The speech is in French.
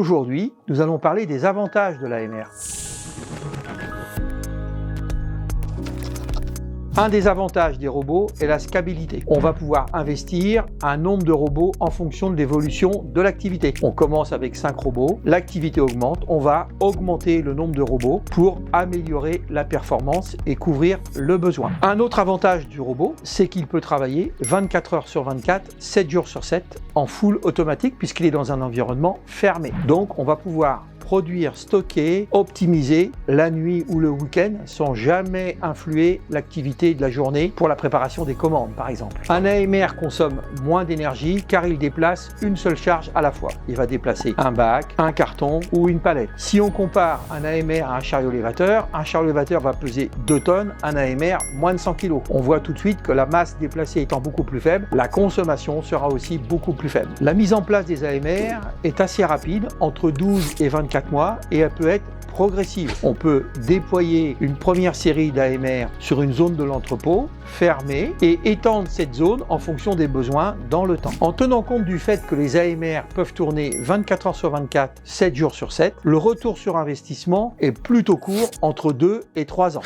Aujourd'hui, nous allons parler des avantages de l'AMR. Un des avantages des robots est la scalabilité. On va pouvoir investir un nombre de robots en fonction de l'évolution de l'activité. On commence avec 5 robots, l'activité augmente, on va augmenter le nombre de robots pour améliorer la performance et couvrir le besoin. Un autre avantage du robot, c'est qu'il peut travailler 24 heures sur 24, 7 jours sur 7 en full automatique puisqu'il est dans un environnement fermé. Donc on va pouvoir produire, stocker, optimiser la nuit ou le week-end sans jamais influer l'activité de la journée pour la préparation des commandes par exemple. Un AMR consomme moins d'énergie car il déplace une seule charge à la fois. Il va déplacer un bac, un carton ou une palette. Si on compare un AMR à un chariot élévateur va peser 2 tonnes, un AMR moins de 100 kg. On voit tout de suite que la masse déplacée étant beaucoup plus faible, la consommation sera aussi beaucoup plus faible. La mise en place des AMR est assez rapide, entre 12 et 24 mois, et elle peut être progressive. On peut déployer une première série d'AMR sur une zone de l'entrepôt fermée et étendre cette zone en fonction des besoins dans le temps. En tenant compte du fait que les AMR peuvent tourner 24 heures sur 24, 7 jours sur 7, le retour sur investissement est plutôt court, entre 2 et 3 ans.